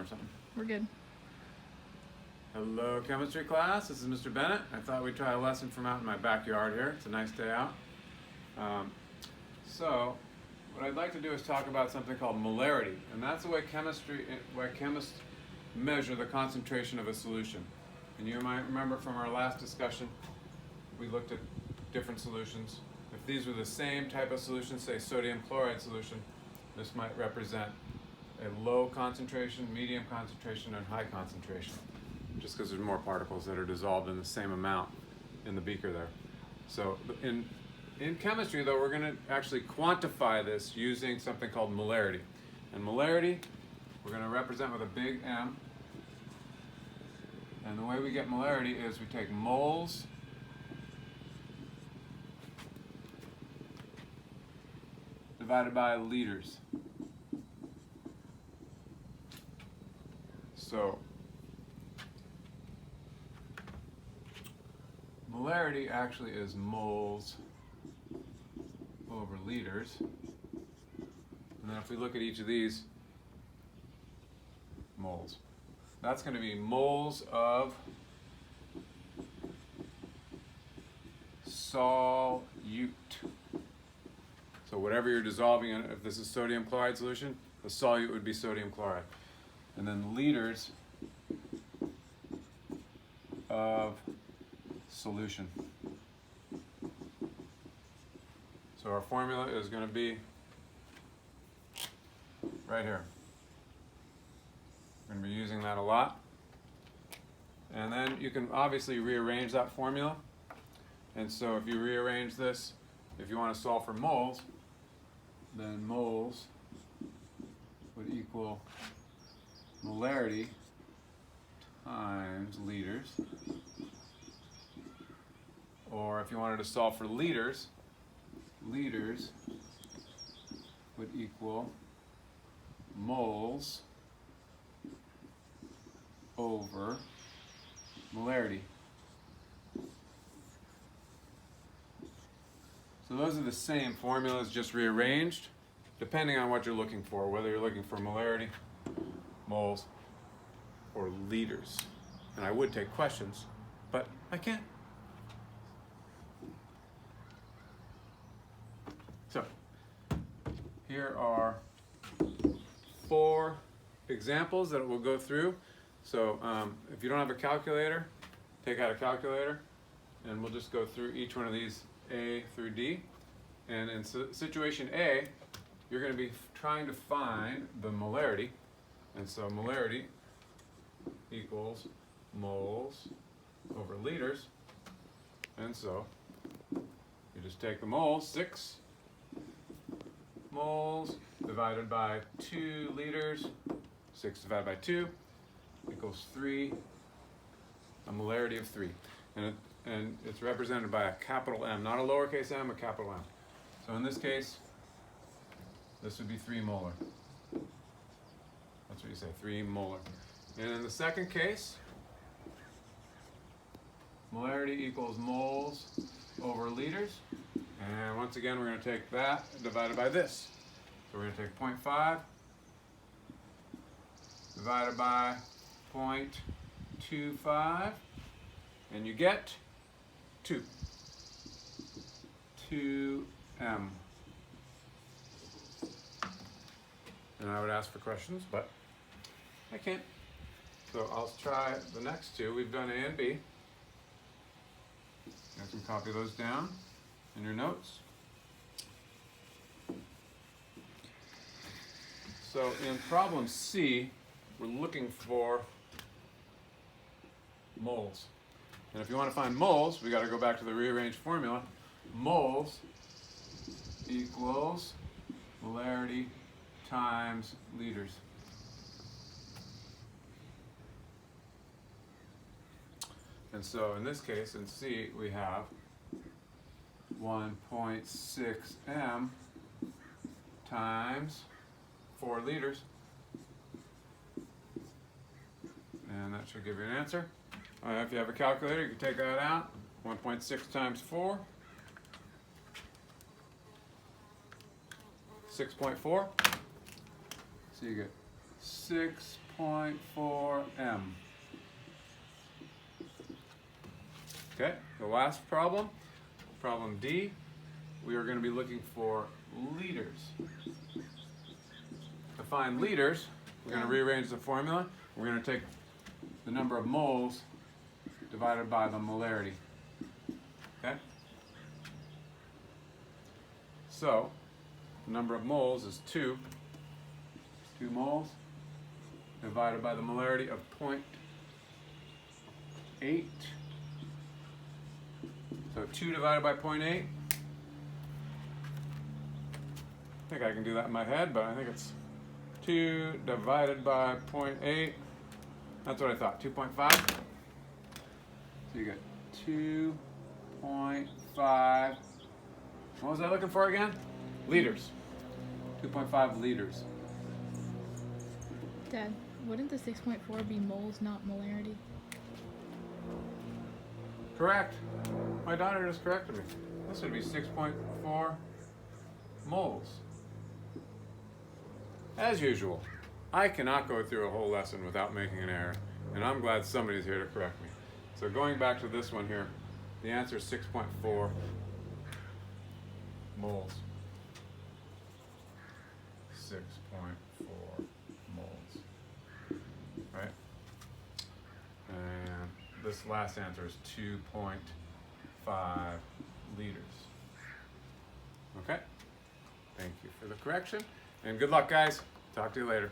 or something. We're good. Hello, chemistry class. This is Mr. Bennett. I thought we'd try a lesson from out in my backyard here. It's a nice day out. So, what I'd like to do is talk about something called molarity, and that's the way chemists measure the concentration of a solution. And you might remember from our last discussion, we looked at different solutions. If these were the same type of solution, say sodium chloride solution, this might represent a low concentration, medium concentration, and high concentration, just because there's more particles that are dissolved in the same amount in the beaker there. So in chemistry, though, we're going to actually quantify this using something called molarity. And molarity, we're going to represent with a big M. And the way we get molarity is we take moles divided by liters. So molarity actually is moles over liters. And then if we look at each of these, moles. That's going to be moles of solute. So whatever you're dissolving in, if this is sodium chloride solution, the solute would be sodium chloride. And then liters of solution. So our formula is going to be right here. We're going to be using that a lot. And then you can obviously rearrange that formula. And so if you rearrange this, if you want to solve for moles, then moles would equal molarity times liters. Or if you wanted to solve for liters, liters would equal moles over molarity. So those are the same formulas, just rearranged, depending on what you're looking for, whether you're looking for molarity, moles, or liters. And I would take questions, but I can't. So here are 4 examples that we'll go through. So if you don't have a calculator, take out a calculator, and we'll just go through each one of these A through D. And in situation A, you're going to be trying to find the molarity. And so molarity equals moles over liters. And so you just take the moles, 6 moles divided by 2 liters, 6 divided by 2 equals 3, a molarity of 3. And it's represented by a capital M, not a lowercase m, a capital M. So in this case, this would be 3 molar. That's what you say, 3 molar. And in the second case, molarity equals moles over liters. And once again, we're going to take that divided by this. So we're going to take 0.5 divided by 0.25, and you get 2. 2m. And I would ask for questions, but I can't. So I'll try the next 2. We've done A and B. You can copy those down in your notes. So in problem C, we're looking for moles. And if you want to find moles, we got to go back to the rearranged formula. Moles equals molarity times liters. And so in this case, in C, we have 1.6 m times 4 liters. And that should give you an answer. If you have a calculator, you can take that out. 1.6 times 4. 6.4. So you get 6. 2.4 m. Okay, the last problem, problem D, we are going to be looking for liters. To find liters, we're going to rearrange the formula. We're going to take the number of moles divided by the molarity. Okay? So, the number of moles is 2. 2 moles divided by the molarity of 0.8. So 2 divided by 0.8. I think I can do that in my head, but I think it's 2 divided by 0.8. That's what I thought, 2.5. So you get 2.5. What was I looking for again? Liters. 2.5 liters. Dad, wouldn't the 6.4 be moles, not molarity? Correct. My daughter just corrected me. This would be 6.4 moles. As usual, I cannot go through a whole lesson without making an error, and I'm glad somebody's here to correct me. So going back to this one here, the answer is 6.4 moles. 6.4 moles. Right? And this last answer is 2.5 liters. Okay? Thank you for the correction, and good luck, guys. Talk to you later.